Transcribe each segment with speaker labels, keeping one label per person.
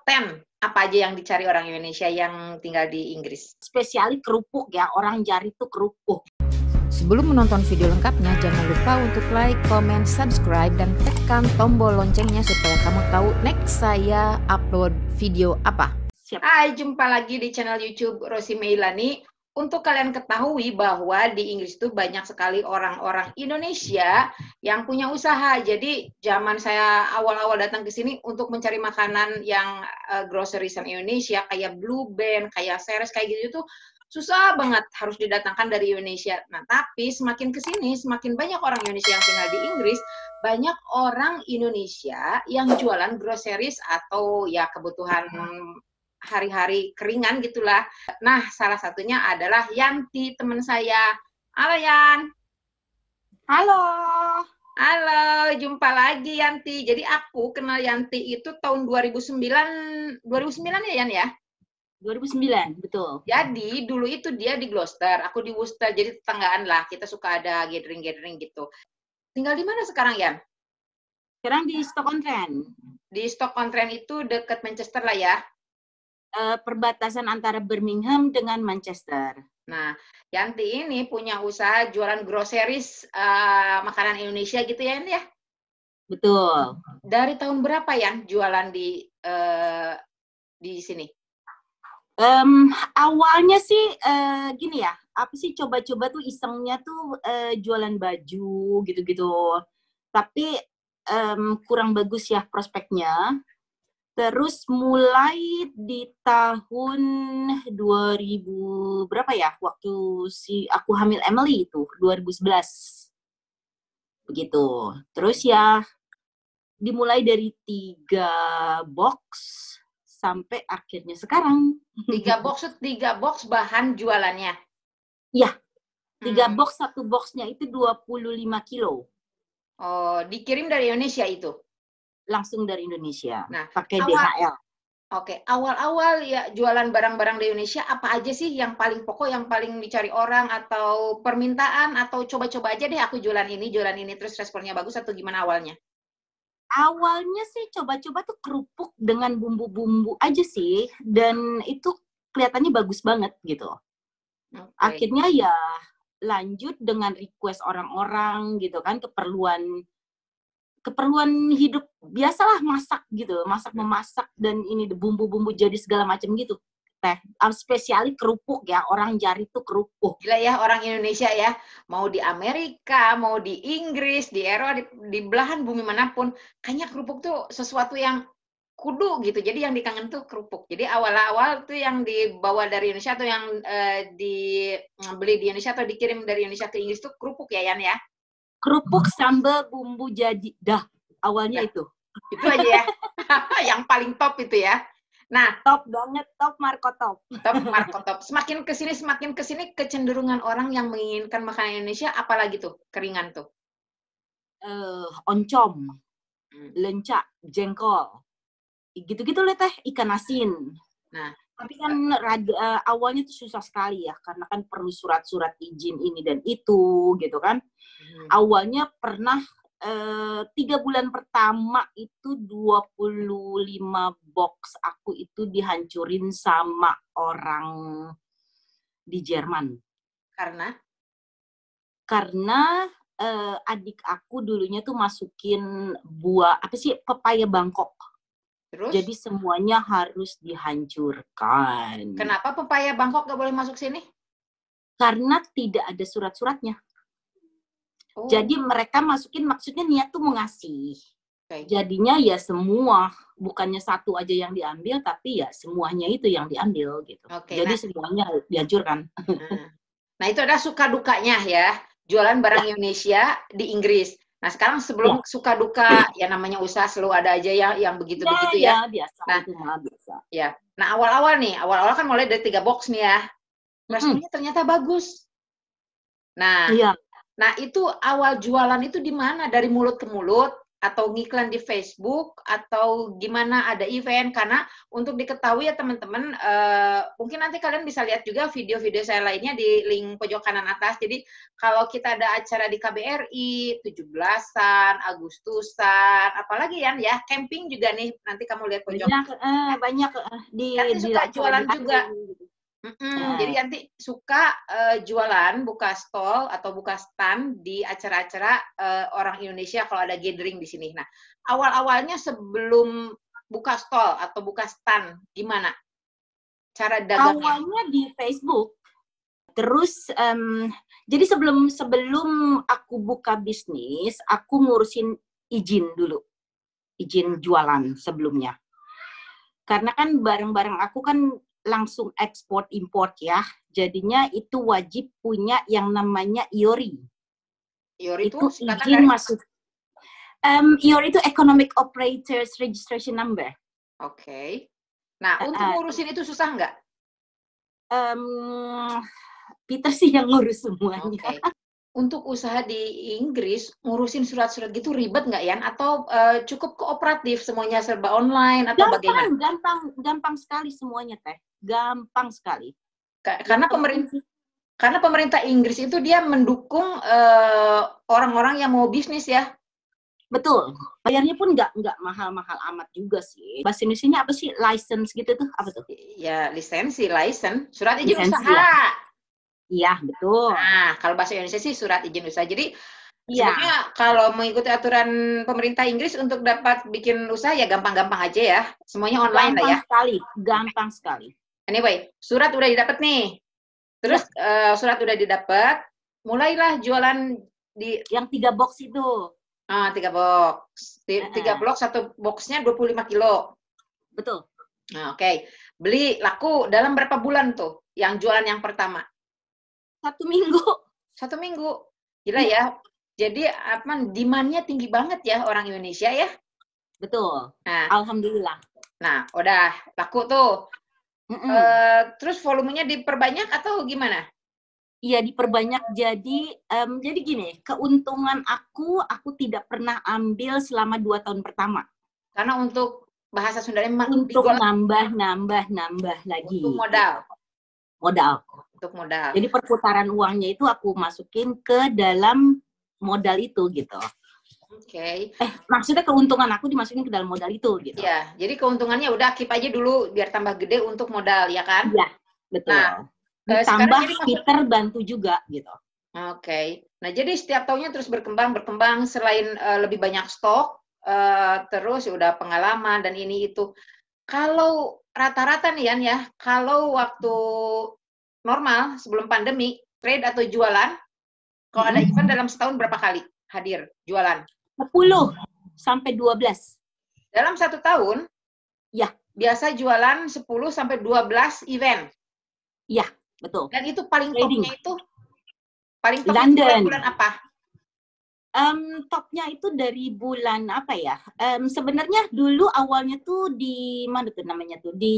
Speaker 1: top 10 apa aja yang dicari orang Indonesia yang tinggal di Inggris?
Speaker 2: Spesiali kerupuk ya, orang jari tuh kerupuk.
Speaker 3: Sebelum menonton video lengkapnya, jangan lupa untuk like, comment, subscribe, dan tekan tombol loncengnya supaya kamu tahu next saya upload video apa.
Speaker 2: Siap.
Speaker 1: Hai, jumpa lagi di channel YouTube Rosi Meilani. Untuk kalian ketahui bahwa di Inggris itu banyak sekali orang-orang Indonesia yang punya usaha. Jadi zaman saya awal-awal datang ke sini untuk mencari makanan yang grocerisan Indonesia, kayak Blue Band, kayak Ceres, kayak gitu tuh susah banget, harus didatangkan dari Indonesia. Nah, tapi semakin ke sini, semakin banyak orang Indonesia yang tinggal di Inggris, banyak orang Indonesia yang jualan groceries atau ya kebutuhan hari-hari keringan gitulah. Nah, salah satunya adalah Yanti, teman saya. Halo, Yan.
Speaker 2: Halo.
Speaker 1: Halo, jumpa lagi Yanti. Jadi aku kenal Yanti itu tahun 2009 ya, Yan ya?
Speaker 2: 2009, betul.
Speaker 1: Jadi dulu itu dia di Gloucester, aku di Worcester, jadi tetanggaan lah. Kita suka ada gathering-gathering gitu. Tinggal di mana sekarang, Yan?
Speaker 2: Sekarang di Stoke-on-Trent.
Speaker 1: Di Stoke-on-Trent itu dekat Manchester lah ya?
Speaker 2: Perbatasan antara Birmingham dengan Manchester.
Speaker 1: Nah, Yanti ini punya usaha jualan groceries makanan Indonesia gitu ya, Yan ya?
Speaker 2: Betul.
Speaker 1: Dari tahun berapa ya jualan di sini?
Speaker 2: Awalnya sih gini ya, apa sih coba-coba tuh isengnya tuh jualan baju gitu-gitu. Tapi kurang bagus ya prospeknya. Terus mulai di tahun 2000 berapa ya, waktu aku hamil Emily itu 2011 begitu. Terus ya dimulai dari 3 box sampai akhirnya sekarang.
Speaker 1: 3 box bahan jualannya?
Speaker 2: Iya, 3 box, 1 boxnya itu 25 kilo.
Speaker 1: Oh, dikirim dari Indonesia itu?
Speaker 2: Langsung dari Indonesia,
Speaker 1: nah,
Speaker 2: pakai DHL.
Speaker 1: Oke, awal-awal ya jualan barang-barang di Indonesia, apa aja sih yang paling pokok, yang paling dicari orang, atau permintaan, atau coba-coba aja deh aku jualan ini, terus responnya bagus, atau gimana awalnya?
Speaker 2: Awalnya sih coba-coba tuh kerupuk dengan bumbu-bumbu aja sih, dan itu kelihatannya bagus banget gitu. Okay. Akhirnya ya lanjut dengan request orang-orang gitu kan, keperluan hidup biasalah, masak gitu, memasak, dan ini bumbu-bumbu jadi segala macam gitu. Spesiali kerupuk ya, orang jari tuh kerupuk.
Speaker 1: Gila ya orang Indonesia ya, mau di Amerika, mau di Inggris, di Eropa, di belahan bumi manapun, kayaknya kerupuk tuh sesuatu yang kudu gitu. Jadi yang dikangen tuh kerupuk. Jadi awal-awal tuh yang dibawa dari Indonesia atau yang dibeli di Indonesia atau dikirim dari Indonesia ke Inggris tuh kerupuk ya, Yan ya?
Speaker 2: Kerupuk sambal bumbu jadi dah, awalnya itu
Speaker 1: aja ya. Yang paling top itu ya. Nah,
Speaker 2: top banget, top Marco top.
Speaker 1: Semakin kesini kecenderungan orang yang menginginkan makanan Indonesia, apalagi tuh keringan tuh?
Speaker 2: Oncom, lencak, jengkol, gitu-gitu lah teh, ikan asin.
Speaker 1: Nah,
Speaker 2: tapi kan awalnya tuh susah sekali ya, karena kan perlu surat-surat izin ini dan itu gitu kan. Awalnya pernah 3 bulan pertama itu 25 box aku itu dihancurin sama orang di Jerman. Karena adik aku dulunya tuh masukin buah pepaya Bangkok. Terus? Jadi semuanya harus dihancurkan.
Speaker 1: Kenapa pepaya Bangkok nggak boleh masuk sini?
Speaker 2: Karena tidak ada surat-suratnya. Oh. Jadi mereka masukin, maksudnya niat tuh mau ngasih. Okay. Jadinya ya semua, bukannya satu aja yang diambil, tapi ya semuanya itu yang diambil gitu. Okay, jadi semuanya dihancurkan.
Speaker 1: Nah itu ada suka dukanya ya, jualan barang Indonesia di Inggris. Nah sekarang sebelum suka duka, ya namanya usaha selalu ada aja ya yang begitu-begitu ya.
Speaker 2: Biasa.
Speaker 1: Nah,
Speaker 2: itu malah biasa.
Speaker 1: Ya. Nah awal-awal kan mulai dari 3 box nih ya. Responnya ternyata bagus. Nah, nah itu awal jualan itu di mana? Dari mulut ke mulut atau ngiklan di Facebook atau gimana ada event? Karena untuk diketahui ya teman-teman, mungkin nanti kalian bisa lihat juga video-video saya lainnya di link pojok kanan atas. Jadi kalau kita ada acara di KBRI, 17-an, Agustusan, apalagi ya, camping juga nih, nanti kamu lihat pojok.
Speaker 2: Banyak di
Speaker 1: suka jualan juga. Jadi nanti suka jualan, buka stall atau buka stand di acara-acara orang Indonesia kalau ada gathering di sini. Nah, awal-awalnya sebelum buka stall atau buka stand, gimana cara dagangnya?
Speaker 2: Awalnya di Facebook. Terus, jadi sebelum aku buka bisnis, aku ngurusin izin dulu, izin jualan sebelumnya. Karena kan barang-barang aku kan langsung ekspor import ya, jadinya itu wajib punya yang namanya IORI.
Speaker 1: IORI
Speaker 2: itu izin masuk. IORI itu Economic Operators Registration Number.
Speaker 1: Oke. Nah, untuk ngurusin itu susah nggak?
Speaker 2: Peter sih yang ngurus semuanya.
Speaker 1: Okay. Untuk usaha di Inggris, ngurusin surat-surat gitu ribet nggak, Yan? Atau cukup kooperatif, semuanya serba online atau bagaimana?
Speaker 2: Gampang sekali semuanya, Teh. Gampang sekali.
Speaker 1: Karena pemerintah Inggris itu dia mendukung orang-orang yang mau bisnis ya.
Speaker 2: Betul. Bayarnya pun nggak mahal-mahal amat juga sih. Bahasa Indonesia apa sih? License gitu tuh, apa tuh?
Speaker 1: Ya, lisensi, surat izin
Speaker 2: lisensi,
Speaker 1: usaha.
Speaker 2: Ya. Iya, betul.
Speaker 1: Nah, kalau bahasa Indonesia sih surat izin usaha. Jadi, sebenarnya kalau mengikuti aturan pemerintah Inggris untuk dapat bikin usaha ya gampang-gampang aja ya. Semuanya online lah ya.
Speaker 2: Gampang sekali.
Speaker 1: Anyway, surat udah didapat nih. Terus surat udah didapat, mulailah jualan di
Speaker 2: yang 3 box itu.
Speaker 1: 3 box. 3 box, satu boxnya 25 kilo.
Speaker 2: Betul.
Speaker 1: Nah, oke. Beli laku dalam berapa bulan tuh yang jualan yang pertama?
Speaker 2: 1 minggu.
Speaker 1: 1 minggu. Gila ya. Jadi demand-nya tinggi banget ya orang Indonesia ya.
Speaker 2: Betul.
Speaker 1: Nah,
Speaker 2: alhamdulillah.
Speaker 1: Nah, udah laku tuh. Terus volumenya diperbanyak atau gimana?
Speaker 2: Iya, diperbanyak. Jadi gini, keuntungan aku tidak pernah ambil selama 2 tahun pertama.
Speaker 1: Karena untuk bahasa Sundanya
Speaker 2: untuk nambah lagi.
Speaker 1: Untuk modal. Untuk modal.
Speaker 2: Jadi perputaran uangnya itu aku masukin ke dalam modal itu gitu.
Speaker 1: Oke.
Speaker 2: Maksudnya keuntungan aku dimasukin ke dalam modal itu gitu.
Speaker 1: Iya, jadi keuntungannya udah keep aja dulu biar tambah gede untuk modal ya kan?
Speaker 2: Iya, betul. Nah, tambah Peter bantu juga gitu.
Speaker 1: Oke. Nah, jadi setiap tahunnya terus berkembang selain lebih banyak stok, terus udah pengalaman dan ini itu. Kalau rata-rata nih Yan ya, kalau waktu normal sebelum pandemi, trade atau jualan, kalau ada event dalam setahun berapa kali hadir jualan?
Speaker 2: 10 sampai 12.
Speaker 1: Dalam 1 tahun?
Speaker 2: Ya.
Speaker 1: Biasa jualan 10 sampai 12 event.
Speaker 2: Ya, betul.
Speaker 1: Dan itu paling topnya itu? Paling top bulan apa?
Speaker 2: Topnya itu dari bulan apa ya? Sebenarnya dulu awalnya tuh di mana tuh namanya tuh? Di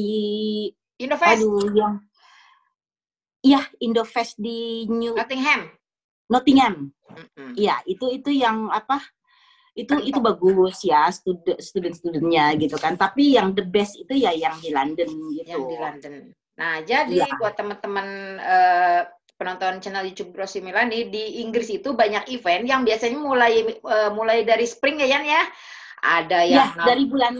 Speaker 1: Indofest.
Speaker 2: Iya, Indofest di Nottingham. Iya, itu yang apa? Itu bagus ya, student-studentnya gitu kan. Tapi yang the best itu ya yang di London gitu.
Speaker 1: Yang di London. Nah, jadi buat teman-teman penonton channel YouTube Rosie Melanie, di Inggris itu banyak event yang biasanya mulai dari spring ya Yan ya. Ada yang
Speaker 2: dari bulan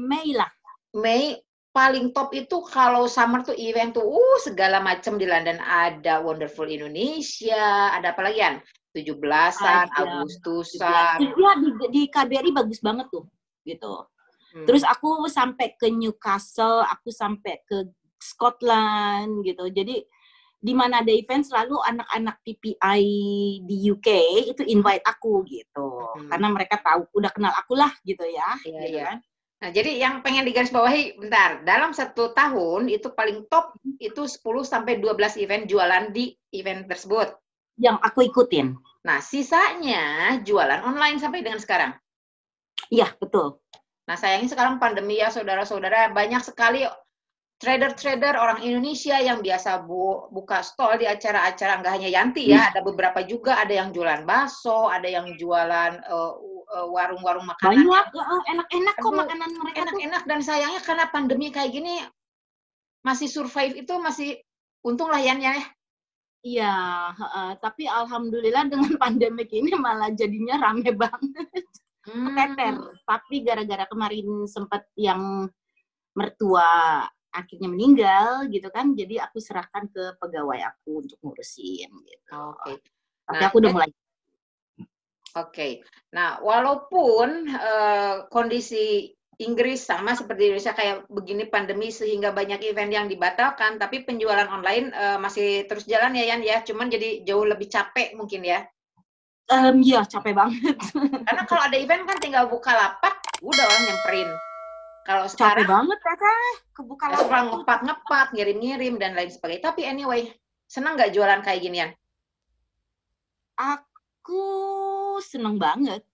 Speaker 2: Mei lah.
Speaker 1: Mei paling top itu kalau summer tuh event tuh segala macam di London, ada Wonderful Indonesia, ada apa lagi Yan? 17-an, Agustusan.
Speaker 2: Iya, di KBRI bagus banget tuh gitu. Terus aku sampai ke Newcastle, aku sampai ke Scotland gitu. Jadi di mana ada event selalu anak-anak PPI di UK itu invite aku gitu. Karena mereka tahu, udah kenal aku lah gitu ya.
Speaker 1: Iya. Kan? Nah, jadi yang pengen digarisbawahi bentar, dalam 1 tahun itu paling top itu 10 sampai 12 event jualan di event tersebut.
Speaker 2: Yang aku ikutin.
Speaker 1: Nah, sisanya jualan online sampai dengan sekarang.
Speaker 2: Iya, betul.
Speaker 1: Nah, sayangnya sekarang pandemi ya, saudara-saudara, banyak sekali trader-trader orang Indonesia yang biasa buka stall di acara-acara, nggak hanya Yanti ya, ada beberapa juga, ada yang jualan bakso, ada yang jualan warung-warung makanan.
Speaker 2: Banyak, enak-enak kok makanan mereka tuh.
Speaker 1: Enak-enak, dan sayangnya karena pandemi kayak gini masih survive itu masih untung lah ya.
Speaker 2: Iya, tapi alhamdulillah dengan pandemik ini malah jadinya rame banget. Keteter. Tapi gara-gara kemarin sempat yang mertua akhirnya meninggal gitu kan, jadi aku serahkan ke pegawai aku untuk ngurusin gitu.
Speaker 1: Oke.
Speaker 2: Tapi aku udah mulai.
Speaker 1: Oke. Nah, walaupun kondisi Inggris sama seperti Indonesia kayak begini pandemi sehingga banyak event yang dibatalkan, tapi penjualan online masih terus jalan ya Yan ya. Cuman jadi jauh lebih capek mungkin ya.
Speaker 2: Iya, capek banget.
Speaker 1: Karena kalau ada event kan tinggal buka lapak, udah orang nyamperin. Kalau sekarang
Speaker 2: capek banget Teteh, kebuka lapak
Speaker 1: ngepak, ngirim-ngirim dan lain sebagainya. Tapi anyway, senang nggak jualan kayak ginian?
Speaker 2: Aku seneng banget.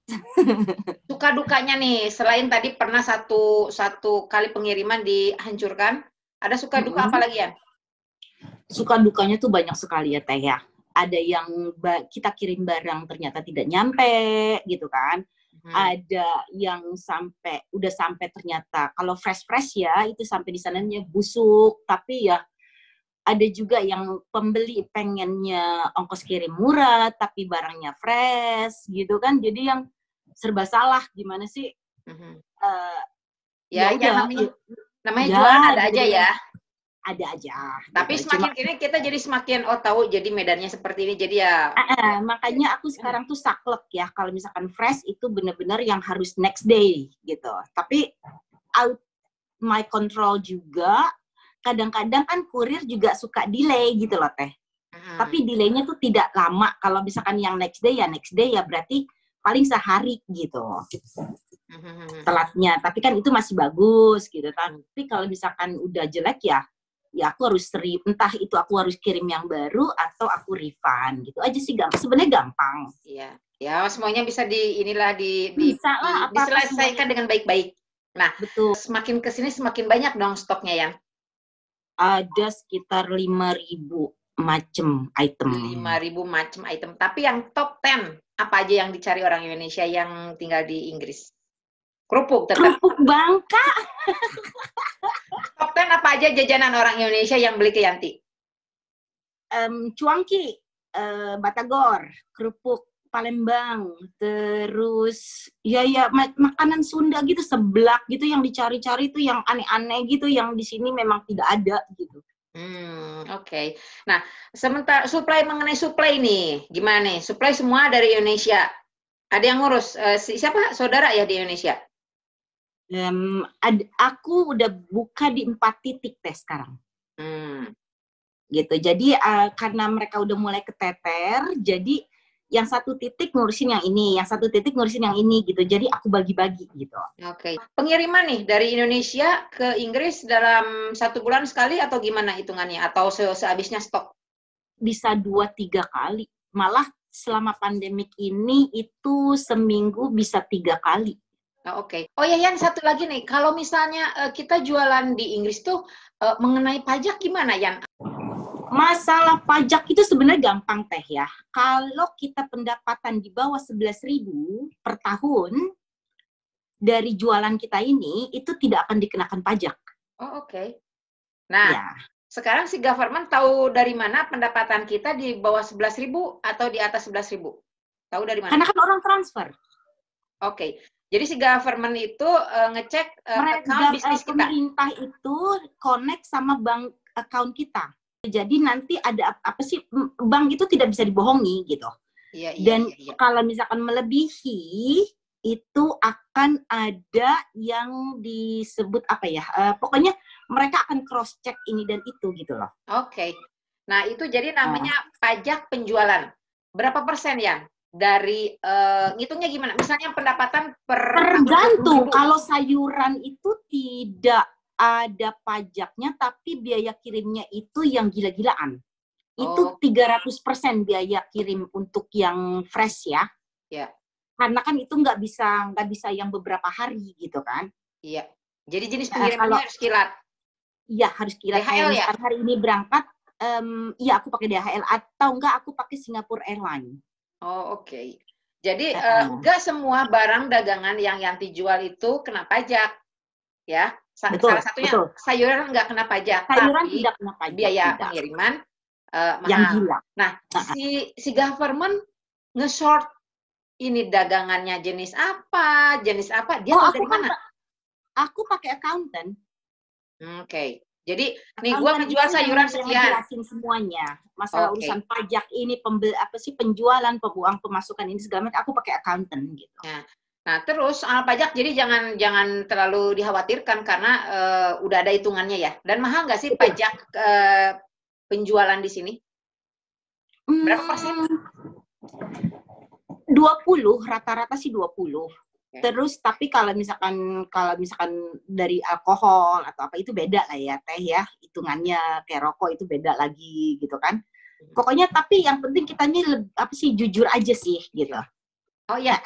Speaker 1: Suka dukanya nih, selain tadi pernah satu kali pengiriman dihancurkan, ada suka duka apa lagi ya?
Speaker 2: Suka dukanya tuh banyak sekali ya Teh ya. Ada yang kita kirim barang ternyata tidak nyampe gitu kan. Ada yang udah sampai ternyata kalau fresh ya itu sampai di sananya busuk, tapi ya ada juga yang pembeli pengennya ongkos kirim murah tapi barangnya fresh gitu kan, jadi yang serba salah gimana sih.
Speaker 1: Ya namanya jualan ada aja ya.
Speaker 2: Ada aja.
Speaker 1: Tapi gitu. Semakin kini kita jadi semakin tahu jadi medannya seperti ini, jadi ya.
Speaker 2: Makanya aku sekarang tuh saklek ya, kalau misalkan fresh itu benar-benar yang harus next day gitu. Tapi out my control juga, kadang-kadang kan kurir juga suka delay gitu loh Teh. Tapi delaynya tuh tidak lama. Kalau misalkan yang next day ya berarti paling sehari gitu. Telatnya. Tapi kan itu masih bagus gitu. Tapi kalau misalkan udah jelek ya aku harus entah itu aku harus kirim yang baru atau aku refund gitu aja sih. Sebenarnya gampang.
Speaker 1: Iya. Ya semuanya bisa diselesaikan dengan baik-baik. Nah, betul. Semakin kesini semakin banyak dong stoknya ya.
Speaker 2: Ada sekitar 5.000 macam item.
Speaker 1: 5.000 macam item. Tapi yang top 10 apa aja yang dicari orang Indonesia yang tinggal di Inggris? Kerupuk tetap.
Speaker 2: Kerupuk Bangka.
Speaker 1: Top 10 apa aja jajanan orang Indonesia yang beli ke Yanti?
Speaker 2: Cuangki, Batagor, kerupuk Palembang, terus ya makanan Sunda gitu, seblak gitu yang dicari-cari itu yang aneh-aneh gitu yang di sini memang tidak ada gitu.
Speaker 1: Oke. Nah, sementara mengenai supply nih, gimana nih? Supply semua dari Indonesia. Ada yang ngurus? Siapa saudara ya di Indonesia?
Speaker 2: Aku udah buka di 4 titik Teh sekarang. Gitu. Jadi karena mereka udah mulai keteter, jadi yang 1 titik ngurusin yang ini, yang 1 titik ngurusin yang ini gitu. Jadi aku bagi-bagi gitu.
Speaker 1: Oke. Pengiriman nih dari Indonesia ke Inggris dalam 1 bulan sekali atau gimana hitungannya? Atau sehabisnya stok? Bisa
Speaker 2: 2-3 kali. Malah selama pandemik ini itu seminggu bisa 3 kali.
Speaker 1: Oke. Oh ya Yan, satu lagi nih. Kalau misalnya kita jualan di Inggris tuh mengenai pajak gimana Yan?
Speaker 2: Masalah pajak itu sebenarnya gampang Teh ya. Kalau kita pendapatan di bawah 11.000 per tahun dari jualan kita ini, itu tidak akan dikenakan pajak.
Speaker 1: Oh oke. Nah, sekarang si government tahu dari mana pendapatan kita di bawah 11.000 atau di atas 11.000? Tahu dari mana?
Speaker 2: Karena kan orang transfer.
Speaker 1: Oke. Jadi si government itu ngecek account bisnis kita.
Speaker 2: Pemerintah itu connect sama bank account kita. Jadi nanti ada apa sih, bank itu tidak bisa dibohongi gitu. Dan kalau misalkan melebihi itu akan ada yang disebut apa ya, pokoknya mereka akan cross check ini dan itu gitu loh.
Speaker 1: Oke. Nah itu jadi namanya pajak penjualan. Berapa persen ya dari ngitungnya gimana? Misalnya pendapatan
Speaker 2: tergantung. Kalau sayuran itu tidak ada pajaknya, tapi biaya kirimnya itu yang gila-gilaan. Itu 300% biaya kirim untuk yang fresh ya.
Speaker 1: Iya.
Speaker 2: Karena kan itu nggak bisa yang beberapa hari gitu kan.
Speaker 1: Iya. Jadi jenis pengirimannya harus kilat.
Speaker 2: Iya, harus kilat.
Speaker 1: DHL ya?
Speaker 2: Hari ini berangkat, iya aku pakai DHL atau enggak aku pakai Singapore Airlines.
Speaker 1: Oh, oke. Jadi nggak semua barang dagangan yang Yanti jual itu kena pajak, ya. Salah satunya sayuran nggak kena pajak,
Speaker 2: sayuran
Speaker 1: tapi
Speaker 2: tidak kena pajak,
Speaker 1: biaya pengiriman mahal.
Speaker 2: Yang gila.
Speaker 1: Nah, si government nge-sort ini dagangannya jenis apa, dia tahu dari mana?
Speaker 2: Aku pakai accountant.
Speaker 1: Oke. Jadi nih gue menjual sayuran sekian.
Speaker 2: Jelasin semuanya. Masalah urusan pajak ini, penjualan, pemasukan ini segala macam, aku pakai accountant gitu.
Speaker 1: Nah, terus soal pajak jadi jangan terlalu dikhawatirkan karena udah ada hitungannya ya. Dan mahal nggak sih pajak penjualan di sini? Berapa persen?
Speaker 2: 20, rata-rata sih 20. Terus tapi kalau misalkan dari alkohol atau apa itu beda lah ya teh ya, hitungannya kayak rokok itu beda lagi gitu kan. Pokoknya tapi yang penting kita ini jujur aja sih gitu.
Speaker 1: Oh ya,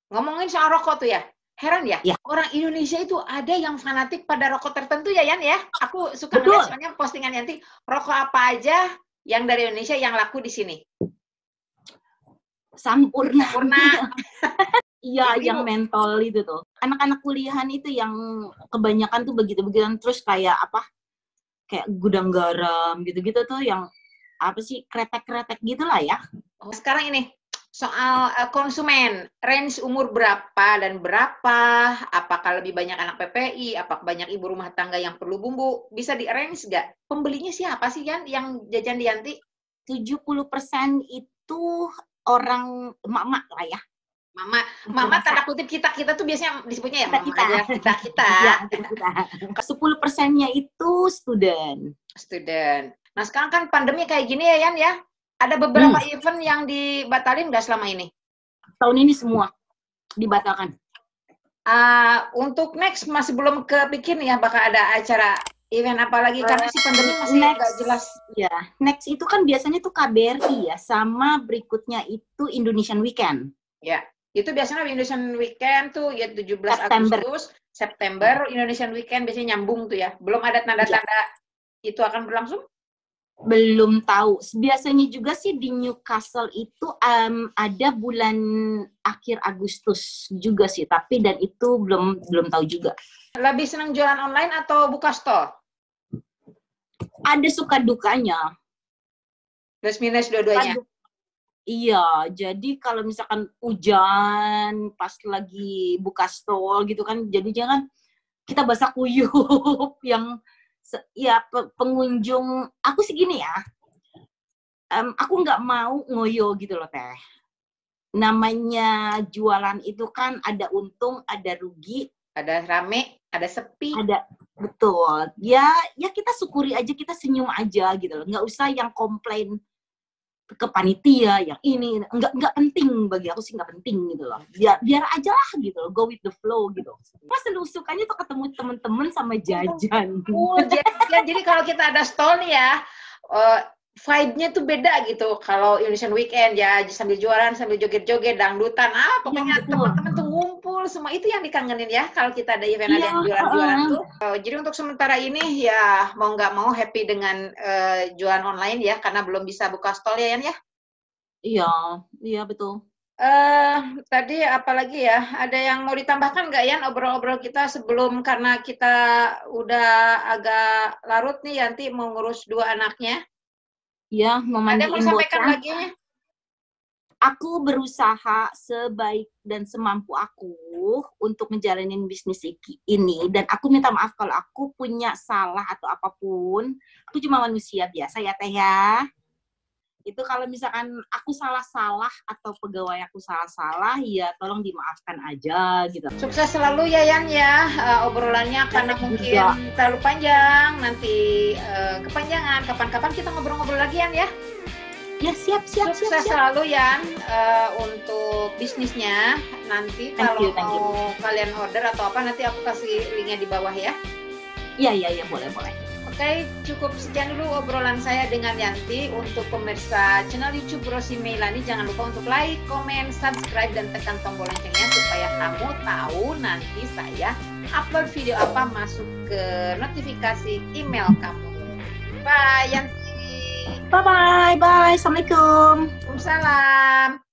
Speaker 1: ngomongin soal rokok tuh ya, heran ya, orang Indonesia itu ada yang fanatik pada rokok tertentu ya Yan ya. Aku suka ngeliat soalnya postingan Yanti, rokok apa aja yang dari Indonesia yang laku di sini.
Speaker 2: Sampurna. Iya, yang mentol itu tuh. Anak-anak kuliahan itu yang kebanyakan tuh begitu-begituan, terus kayak kayak gudang garam gitu-gitu tuh yang kretek-kretek gitulah ya.
Speaker 1: Sekarang ini soal konsumen, range umur berapa dan berapa? Apakah lebih banyak anak PPI? Apakah banyak ibu rumah tangga yang perlu bumbu? Bisa di range nggak? Pembelinya siapa sih Yan yang jajan di Yanti?
Speaker 2: 70% itu orang emak-emak lah ya.
Speaker 1: Mama tanda kutip kita tuh biasanya disebutnya ya kita.
Speaker 2: 10%-nya itu student.
Speaker 1: Nah sekarang kan pandemi kayak gini ya Yan ya, ada beberapa event yang dibatalin nggak selama ini?
Speaker 2: Tahun ini semua dibatalkan.
Speaker 1: Untuk next masih belum kepikir nih ya bakal ada acara event apa lagi karena si pandemi masih nggak jelas.
Speaker 2: Ya, next itu kan biasanya tuh KBRI ya, sama berikutnya itu Indonesian Weekend.
Speaker 1: Ya. Itu biasanya Indonesian Weekend tuh ya 17
Speaker 2: September.
Speaker 1: Agustus, September Indonesian Weekend biasanya nyambung tuh ya. Belum ada tanda-tanda itu akan berlangsung?
Speaker 2: Belum tahu. Biasanya juga sih di Newcastle itu ada bulan akhir Agustus juga sih, tapi dan itu belum tahu juga.
Speaker 1: Lebih senang jualan online atau buka store?
Speaker 2: Ada suka dukanya.
Speaker 1: Plus minus dua-duanya.
Speaker 2: Iya, jadi kalau misalkan hujan pas lagi buka stall gitu kan, jadinya kan kita basah kuyup yang pengunjung. Aku sih gini ya, aku nggak mau ngoyo gitu loh teh. Namanya jualan itu kan ada untung, ada rugi,
Speaker 1: ada rame, ada sepi.
Speaker 2: Ada, betul. Ya kita syukuri aja, kita senyum aja gitu loh. Nggak usah yang komplain ke panitia yang ini nggak penting bagi aku sih, nggak penting gitu loh, biar aja lah gitu loh, go with the flow gitu. Mas sukanya tuh ketemu temen-temen sama jajan.
Speaker 1: Jadi kalau kita ada stall nih ya, vibe-nya tuh beda gitu. Kalau Indonesian Weekend ya sambil jualan, sambil joget-joget, dangdutan, pokoknya teman-teman tuh ngumpul semua, itu yang dikangenin ya kalau kita ada event ada yang jualan-jualan tuh. Jadi untuk sementara ini ya mau nggak mau happy dengan jualan online ya, karena belum bisa buka stall ya Yan ya.
Speaker 2: Iya betul.
Speaker 1: Tadi apalagi ya, ada yang mau ditambahkan nggak Yan obrol-obrol kita sebelum, karena kita udah agak larut nih, Yanti mau ngurus 2 anaknya.
Speaker 2: Ya, memandiin bocah.
Speaker 1: Ada mau sampaikan lagi?
Speaker 2: Aku berusaha sebaik dan semampu aku untuk menjalanin bisnis ini, dan aku minta maaf kalau aku punya salah atau apapun. Aku cuma manusia biasa ya teh ya. Itu kalau misalkan aku salah-salah atau pegawai aku salah-salah, ya tolong dimaafkan aja gitu.
Speaker 1: Sukses selalu ya Yan ya, obrolannya karena mungkin terlalu panjang, nanti kepanjangan. Kapan-kapan kita ngobrol-ngobrol lagi Yan ya.
Speaker 2: Ya siap.
Speaker 1: Sukses selalu Yan untuk bisnisnya. Nanti kalau mau kalian order atau apa, nanti aku kasih linknya di bawah ya.
Speaker 2: Iya boleh.
Speaker 1: Oke, cukup sekian dulu obrolan saya dengan Yanti. Untuk pemirsa channel YouTube Rosi Meilani, jangan lupa untuk like, komen, subscribe, dan tekan tombol loncengnya supaya kamu tahu nanti saya upload video apa masuk ke notifikasi email kamu. Bye Yanti.
Speaker 2: Bye. Assalamualaikum.
Speaker 1: Waalaikumsalam.